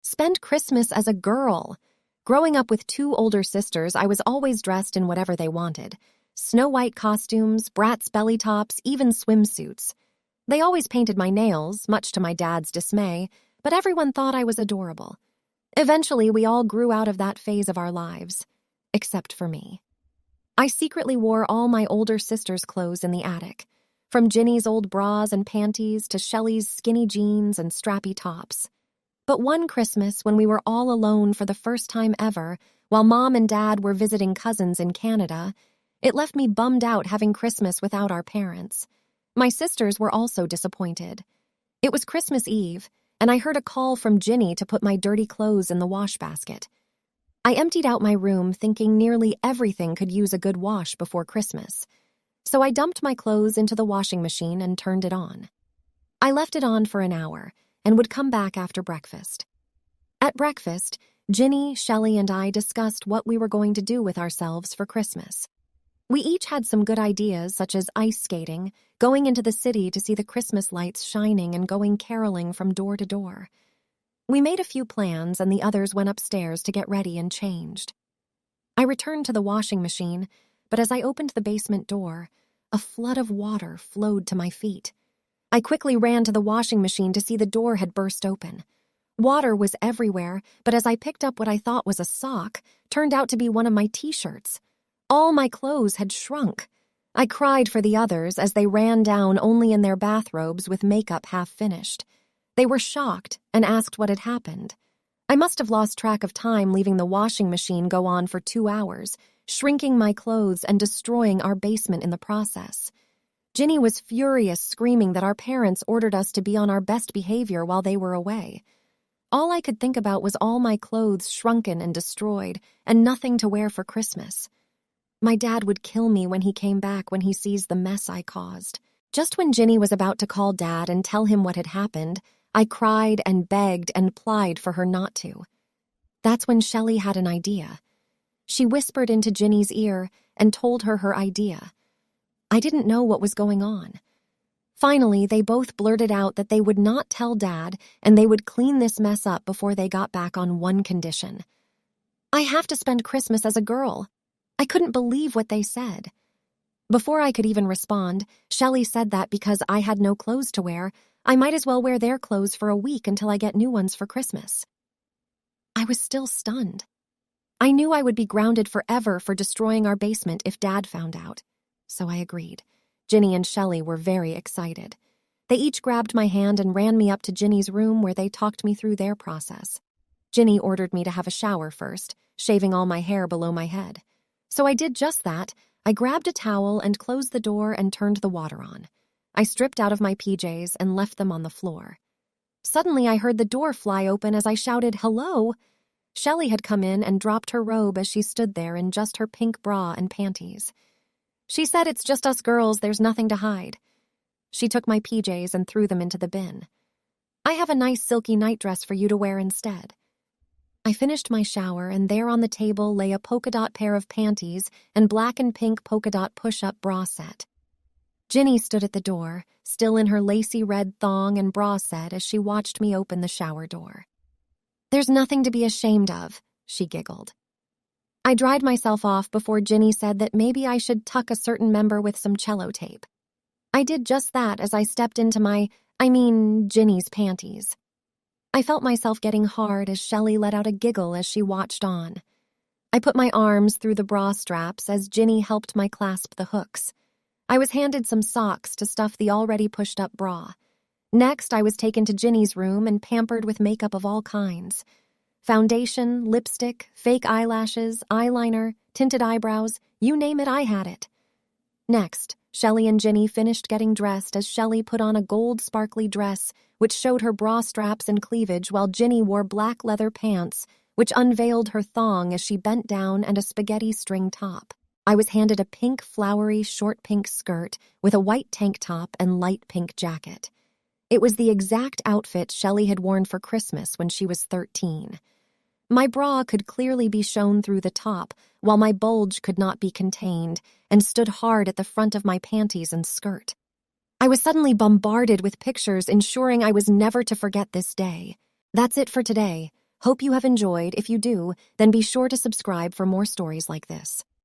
Spend Christmas as a girl. Growing up with two older sisters, I was always dressed in whatever they wanted. Snow White costumes, Bratz belly tops, even swimsuits. They always painted my nails, much to my dad's dismay, but everyone thought I was adorable. Eventually, we all grew out of that phase of our lives, except for me. I secretly wore all my older sister's clothes in the attic, from Ginny's old bras and panties to Shelley's skinny jeans and strappy tops. But one Christmas, when we were all alone for the first time ever, while Mom and Dad were visiting cousins in Canada, it left me bummed out having Christmas without our parents. My sisters were also disappointed. It was Christmas Eve, and I heard a call from Ginny to put my dirty clothes in the wash basket. I emptied out my room thinking nearly everything could use a good wash before Christmas. So I dumped my clothes into the washing machine and turned it on. I left it on for an hour and would come back after breakfast. At breakfast, Ginny, Shelley, and I discussed what we were going to do with ourselves for Christmas. We each had some good ideas, such as ice skating, going into the city to see the Christmas lights shining, and going caroling from door to door. We made a few plans, and the others went upstairs to get ready and changed. I returned to the washing machine, but as I opened the basement door, a flood of water flowed to my feet. I quickly ran to the washing machine to see the door had burst open. Water was everywhere, but as I picked up what I thought was a sock, turned out to be one of my t-shirts. All my clothes had shrunk. I cried for the others as they ran down only in their bathrobes with makeup half finished. They were shocked and asked what had happened. I must have lost track of time, leaving the washing machine go on for 2 hours, shrinking my clothes and destroying our basement in the process. Ginny was furious, screaming that our parents ordered us to be on our best behavior while they were away. All I could think about was all my clothes shrunken and destroyed, and nothing to wear for Christmas. My dad would kill me when he came back when he sees the mess I caused. Just when Ginny was about to call Dad and tell him what had happened, I cried and begged and plied for her not to. That's when Shelley had an idea. She whispered into Ginny's ear and told her idea. I didn't know what was going on. Finally, they both blurted out that they would not tell Dad and they would clean this mess up before they got back on one condition. I have to spend Christmas as a girl. I couldn't believe what they said. Before I could even respond, Shelley said that because I had no clothes to wear, I might as well wear their clothes for a week until I get new ones for Christmas. I was still stunned. I knew I would be grounded forever for destroying our basement if Dad found out. So I agreed. Ginny and Shelley were very excited. They each grabbed my hand and ran me up to Ginny's room where they talked me through their process. Ginny ordered me to have a shower first, shaving all my hair below my head. So I did just that. I grabbed a towel and closed the door and turned the water on. I stripped out of my PJs and left them on the floor. Suddenly, I heard the door fly open as I shouted, "Hello!" Shelley had come in and dropped her robe as she stood there in just her pink bra and panties. She said, "It's just us girls, there's nothing to hide." She took my PJs and threw them into the bin. "I have a nice silky nightdress for you to wear instead." I finished my shower, and there on the table lay a polka dot pair of panties and black and pink polka dot push-up bra set. Ginny stood at the door, still in her lacy red thong and bra set as she watched me open the shower door. "There's nothing to be ashamed of," she giggled. I dried myself off before Ginny said that maybe I should tuck a certain member with some cello tape. I did just that as I stepped into Ginny's panties. I felt myself getting hard as Shelley let out a giggle as she watched on. I put my arms through the bra straps as Ginny helped my clasp the hooks. I was handed some socks to stuff the already pushed-up bra. Next, I was taken to Ginny's room and pampered with makeup of all kinds. Foundation, lipstick, fake eyelashes, eyeliner, tinted eyebrows, you name it, I had it. Next, Shelley and Ginny finished getting dressed as Shelley put on a gold sparkly dress which showed her bra straps and cleavage, while Ginny wore black leather pants which unveiled her thong as she bent down, and a spaghetti string top. I was handed a pink, flowery, short pink skirt with a white tank top and light pink jacket. It was the exact outfit Shelley had worn for Christmas when she was 13. My bra could clearly be shown through the top, while my bulge could not be contained and stood hard at the front of my panties and skirt. I was suddenly bombarded with pictures, ensuring I was never to forget this day. That's it for today. Hope you have enjoyed. If you do, then be sure to subscribe for more stories like this.